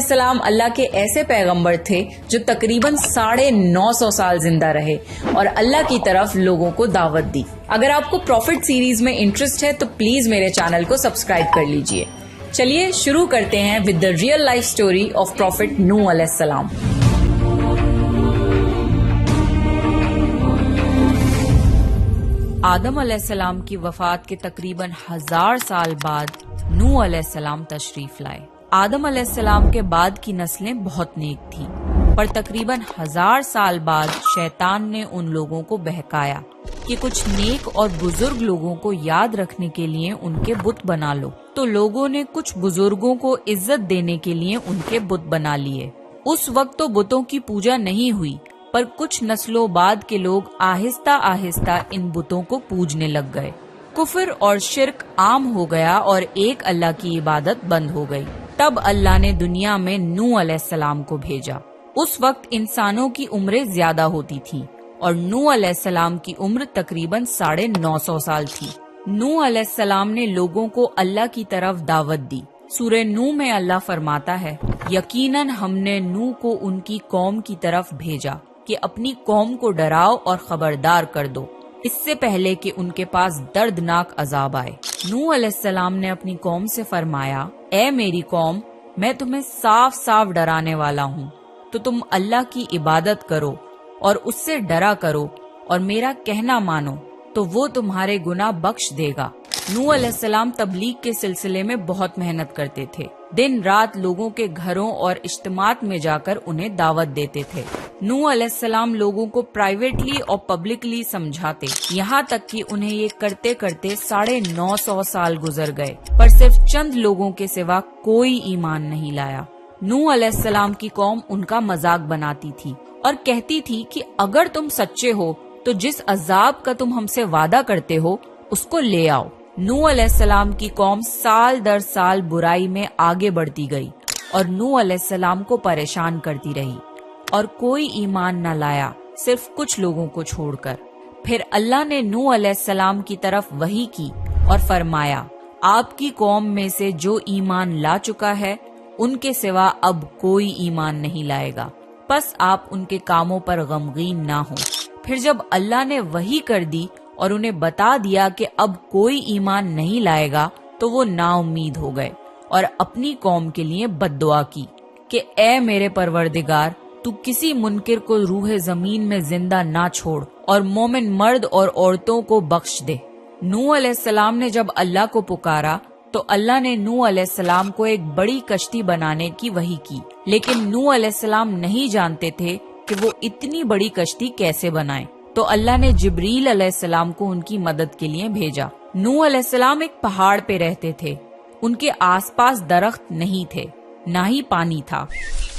السلام اللہ کے ایسے پیغمبر تھے جو تقریباً 950 سال زندہ رہے اور اللہ کی طرف لوگوں کو دعوت دی۔ اگر آپ کو پروفٹ سیریز میں انٹرسٹ ہے تو پلیز میرے چینل کو سبسکرائب کر لیجئے۔ چلیے شروع کرتے ہیں with the real life story of prophet نوح علیہ السلام۔ آدم علیہ السلام کی وفات کے تقریباً 1000 سال بعد نوح علیہ السلام تشریف لائے۔ آدم علیہ السلام کے بعد کی نسلیں بہت نیک تھیں، پر تقریباً 1000 سال بعد شیطان نے ان لوگوں کو بہکایا کہ کچھ نیک اور بزرگ لوگوں کو یاد رکھنے کے لیے ان کے بت بنا لو، تو لوگوں نے کچھ بزرگوں کو عزت دینے کے لیے ان کے بت بنا لیے۔ اس وقت تو بتوں کی پوجا نہیں ہوئی، پر کچھ نسلوں بعد کے لوگ آہستہ آہستہ ان بتوں کو پوجنے لگ گئے۔ کفر اور شرک عام ہو گیا اور ایک اللہ کی عبادت بند ہو گئی۔ تب اللہ نے دنیا میں نوح علیہ السلام کو بھیجا۔ اس وقت انسانوں کی عمریں زیادہ ہوتی تھیں اور نوح علیہ السلام کی عمر تقریباً 950 سال تھی۔ نوح علیہ السلام نے لوگوں کو اللہ کی طرف دعوت دی۔ سورہ نوح میں اللہ فرماتا ہے، یقیناً ہم نے نوح کو ان کی قوم کی طرف بھیجا کہ اپنی قوم کو ڈراؤ اور خبردار کر دو، اس سے پہلے کہ ان کے پاس دردناک عذاب آئے۔ نوح علیہ السلام نے اپنی قوم سے فرمایا، اے میری قوم، میں تمہیں صاف صاف ڈرانے والا ہوں، تو تم اللہ کی عبادت کرو اور اس سے ڈرا کرو اور میرا کہنا مانو، تو وہ تمہارے گناہ بخش دے گا۔ نوح علیہ السلام تبلیغ کے سلسلے میں بہت محنت کرتے تھے، دن رات لوگوں کے گھروں اور اجتماعات میں جا کر انہیں دعوت دیتے تھے۔ نوح علیہ السلام لوگوں کو پرائیویٹلی اور پبلکلی سمجھاتے، یہاں تک کہ انہیں یہ کرتے کرتے 950 سال گزر گئے، پر صرف چند لوگوں کے سوا کوئی ایمان نہیں لایا۔ نوح علیہ السلام کی قوم ان کا مذاق بناتی تھی اور کہتی تھی کہ اگر تم سچے ہو تو جس عذاب کا تم ہم سے وعدہ کرتے ہو اس کو لے آؤ۔ نوح علیہ السلام کی قوم سال در سال برائی میں آگے بڑھتی گئی اور نوح علیہ السلام کو پریشان کرتی رہی، اور کوئی ایمان نہ لایا صرف کچھ لوگوں کو چھوڑ کر۔ پھر اللہ نے نوح علیہ السلام کی طرف وحی کی اور فرمایا، آپ کی قوم میں سے جو ایمان لا چکا ہے ان کے سوا اب کوئی ایمان نہیں لائے گا، پس آپ ان کے کاموں پر غمگین نہ ہوں۔ پھر جب اللہ نے وحی کر دی اور انہیں بتا دیا کہ اب کوئی ایمان نہیں لائے گا، تو وہ نا امید ہو گئے اور اپنی قوم کے لیے بد دعا کی کہ اے میرے پروردگار، تو کسی منکر کو روح زمین میں زندہ نہ چھوڑ اور مومن مرد اور عورتوں کو بخش دے۔ نوح علیہ السلام نے جب اللہ کو پکارا تو اللہ نے نوح علیہ السلام کو ایک بڑی کشتی بنانے کی وحی کی، لیکن نوح علیہ السلام نہیں جانتے تھے کہ وہ اتنی بڑی کشتی کیسے بنائیں، تو اللہ نے جبریل علیہ السلام کو ان کی مدد کے لیے بھیجا۔ نوح علیہ السلام ایک پہاڑ پہ رہتے تھے، ان کے آس پاس درخت نہیں تھے، نہ ہی پانی تھا۔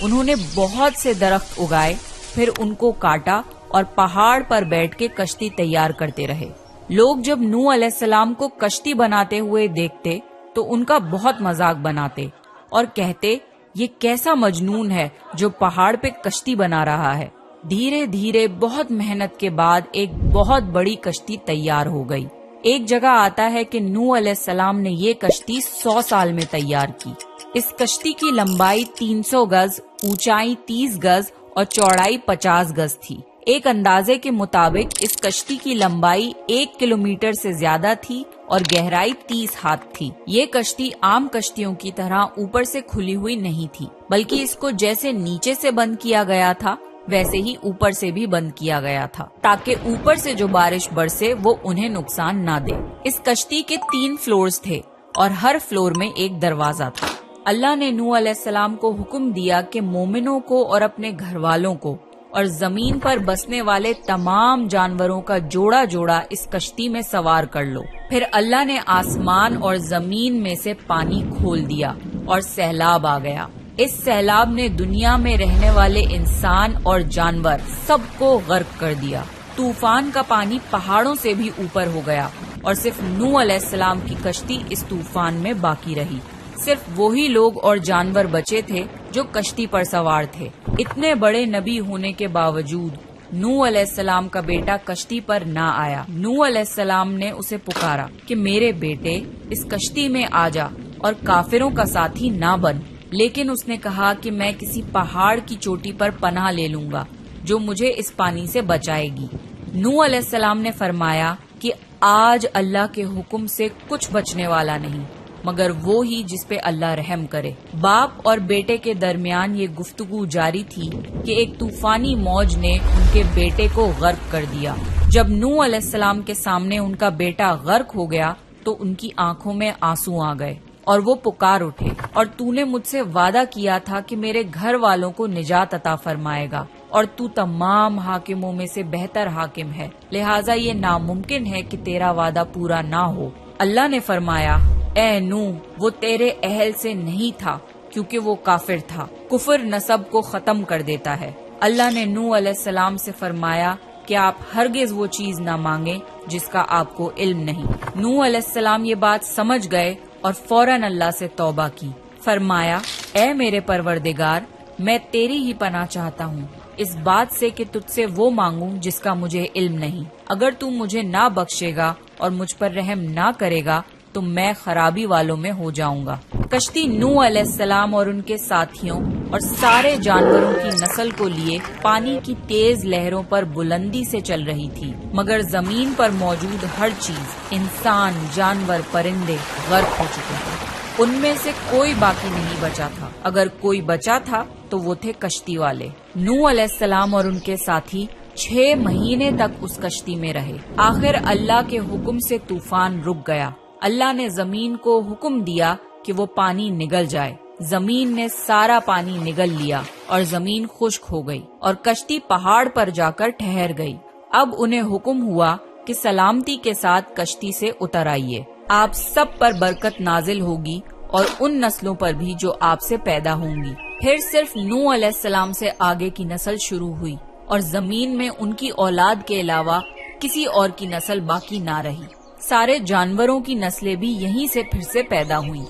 انہوں نے بہت سے درخت اگائے، پھر ان کو کاٹا اور پہاڑ پر بیٹھ کے کشتی تیار کرتے رہے۔ لوگ جب نوح علیہ السلام کو کشتی بناتے ہوئے دیکھتے تو ان کا بہت مذاق بناتے اور کہتے، یہ کیسا مجنون ہے جو پہاڑ پہ کشتی بنا رہا ہے۔ دھیرے دھیرے بہت محنت کے بعد ایک بہت بڑی کشتی تیار ہو گئی۔ ایک جگہ آتا ہے کہ نوح علیہ السلام نے یہ کشتی 100 سال میں تیار کی۔ اس کشتی کی لمبائی 300 گز، اونچائی 30 گز اور چوڑائی 50 گز تھی۔ ایک اندازے کے مطابق اس کشتی کی لمبائی 1 کلومیٹر سے زیادہ تھی اور گہرائی 30 ہاتھ تھی۔ یہ کشتی عام کشتیوں کی طرح اوپر سے کھلی ہوئی نہیں تھی، بلکہ اس کو جیسے نیچے سے بند کیا گیا تھا ویسے ہی اوپر سے بھی بند کیا گیا تھا، تاکہ اوپر سے جو بارش برسے وہ انہیں نقصان نہ دے۔ اس کشتی کے 3 فلورز تھے اور ہر فلور میں ایک دروازہ تھا۔ اللہ نے نوح علیہ السلام کو حکم دیا کہ مومنوں کو اور اپنے گھر والوں کو اور زمین پر بسنے والے تمام جانوروں کا جوڑا جوڑا اس کشتی میں سوار کر لو۔ پھر اللہ نے آسمان اور زمین میں سے پانی کھول دیا اور سیلاب آ گیا۔ اس سیلاب نے دنیا میں رہنے والے انسان اور جانور سب کو غرق کر دیا۔ طوفان کا پانی پہاڑوں سے بھی اوپر ہو گیا اور صرف نوح علیہ السلام کی کشتی اس طوفان میں باقی رہی۔ صرف وہی لوگ اور جانور بچے تھے جو کشتی پر سوار تھے۔ اتنے بڑے نبی ہونے کے باوجود نوح علیہ السلام کا بیٹا کشتی پر نہ آیا۔ نوح علیہ السلام نے اسے پکارا کہ میرے بیٹے اس کشتی میں آ جا اور کافروں کا ساتھی نہ بن۔ لیکن اس نے کہا کہ میں کسی پہاڑ کی چوٹی پر پناہ لے لوں گا جو مجھے اس پانی سے بچائے گی۔ نوح علیہ السلام نے فرمایا کہ آج اللہ کے حکم سے کچھ بچنے والا نہیں مگر وہ ہی جس پہ اللہ رحم کرے۔ باپ اور بیٹے کے درمیان یہ گفتگو جاری تھی کہ ایک طوفانی موج نے ان کے بیٹے کو غرق کر دیا۔ جب نوح علیہ السلام کے سامنے ان کا بیٹا غرق ہو گیا تو ان کی آنکھوں میں آنسو آ گئے اور وہ پکار اٹھے، اور تو نے مجھ سے وعدہ کیا تھا کہ میرے گھر والوں کو نجات عطا فرمائے گا، اور تو تمام حاکموں میں سے بہتر حاکم ہے، لہٰذا یہ ناممکن ہے کہ تیرا وعدہ پورا نہ ہو۔ اللہ نے فرمایا، اے نوح، وہ تیرے اہل سے نہیں تھا کیونکہ وہ کافر تھا۔ کفر نسب کو ختم کر دیتا ہے۔ اللہ نے نوح علیہ السلام سے فرمایا کہ آپ ہرگز وہ چیز نہ مانگیں جس کا آپ کو علم نہیں۔ نوح علیہ السلام یہ بات سمجھ گئے اور فوراً اللہ سے توبہ کی۔ فرمایا، اے میرے پروردگار، میں تیری ہی پناہ چاہتا ہوں اس بات سے کہ تجھ سے وہ مانگوں جس کا مجھے علم نہیں۔ اگر تو مجھے نہ بخشے گا اور مجھ پر رحم نہ کرے گا تو میں خرابی والوں میں ہو جاؤں گا۔ کشتی نوح علیہ السلام اور ان کے ساتھیوں اور سارے جانوروں کی نسل کو لیے پانی کی تیز لہروں پر بلندی سے چل رہی تھی، مگر زمین پر موجود ہر چیز، انسان، جانور، پرندے غرق ہو چکے تھے۔ ان میں سے کوئی باقی نہیں بچا تھا، اگر کوئی بچا تھا تو وہ تھے کشتی والے۔ نوح علیہ السلام اور ان کے ساتھی 6 مہینے تک اس کشتی میں رہے۔ آخر اللہ کے حکم سے طوفان رک گیا۔ اللہ نے زمین کو حکم دیا کہ وہ پانی نگل جائے۔ زمین نے سارا پانی نگل لیا اور زمین خشک ہو گئی اور کشتی پہاڑ پر جا کر ٹھہر گئی۔ اب انہیں حکم ہوا کہ سلامتی کے ساتھ کشتی سے اتر آئیے، آپ سب پر برکت نازل ہوگی اور ان نسلوں پر بھی جو آپ سے پیدا ہوں گی۔ پھر صرف نوح علیہ السلام سے آگے کی نسل شروع ہوئی اور زمین میں ان کی اولاد کے علاوہ کسی اور کی نسل باقی نہ رہی۔ سارے جانوروں کی نسلیں بھی یہیں سے پھر سے پیدا ہوئیں۔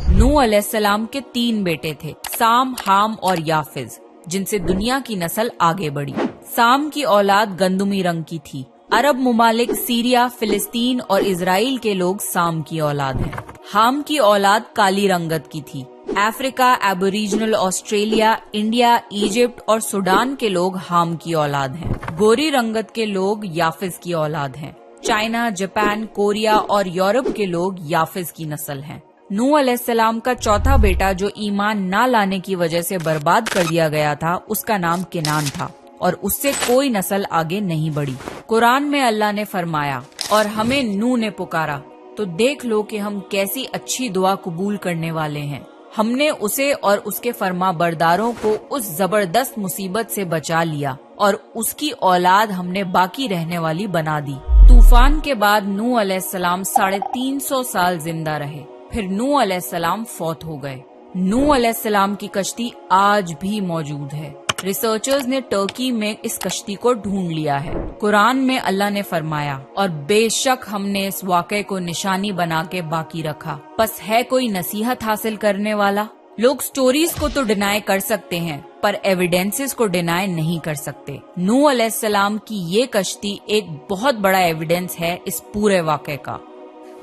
نوح علیہ السلام کے 3 بیٹے تھے، سام، حام اور یافز، جن سے دنیا کی نسل آگے بڑھی۔ سام کی اولاد گندمی رنگ کی تھی۔ عرب ممالک سیریا، فلسطین اور اسرائیل کے لوگ سام کی اولاد ہیں۔ حام کی اولاد کالی رنگت کی تھی۔ افریقہ، ایبوریجنل آسٹریلیا، انڈیا، ایجپٹ اور سوڈان کے لوگ حام کی اولاد ہیں۔ گوری رنگت کے لوگ یافز کی اولاد ہیں۔ چائنا، جاپان، کوریا اور یورپ کے لوگ یافز کی نسل ہیں۔ نوح علیہ السلام کا چوتھا بیٹا جو ایمان نہ لانے کی وجہ سے برباد کر دیا گیا تھا، اس کا نام کنان تھا اور اس سے کوئی نسل آگے نہیں بڑھی۔ قرآن میں اللہ نے فرمایا، اور ہمیں نوح نے پکارا تو دیکھ لو کہ ہم کیسی اچھی دعا قبول کرنے والے ہیں۔ ہم نے اسے اور اس کے فرما برداروں کو اس زبردست مصیبت سے بچا لیا اور اس کی اولاد ہم نے باقی رہنے والی بنا دی۔ طوفان کے بعد نوح علیہ السلام 350 سال زندہ رہے، پھر نوح علیہ السلام فوت ہو گئے۔ نوح علیہ السلام کی کشتی آج بھی موجود ہے۔ ریسرچرز نے ترکی میں اس کشتی کو ڈھونڈ لیا ہے۔ قرآن میں اللہ نے فرمایا، اور بے شک ہم نے اس واقعے کو نشانی بنا کے باقی رکھا، پس ہے کوئی نصیحت حاصل کرنے والا؟ لوگ سٹوریز کو تو ڈینائی کر سکتے ہیں پر ایویڈنسز کو ڈینائی نہیں کر سکتے۔ نوح علیہ السلام کی یہ کشتی ایک بہت بڑا ایویڈنس ہے اس پورے واقعے کا۔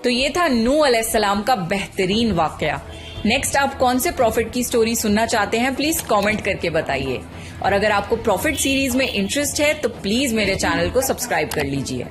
تو یہ تھا نوح علیہ السلام کا بہترین واقعہ۔ نیکسٹ آپ کون سے پروفٹ کی سٹوری سننا چاہتے ہیں پلیز کامنٹ کر کے بتائیے، اور اگر آپ کو پروفٹ سیریز میں انٹرسٹ ہے تو پلیز میرے چینل کو سبسکرائب کر لیجئے۔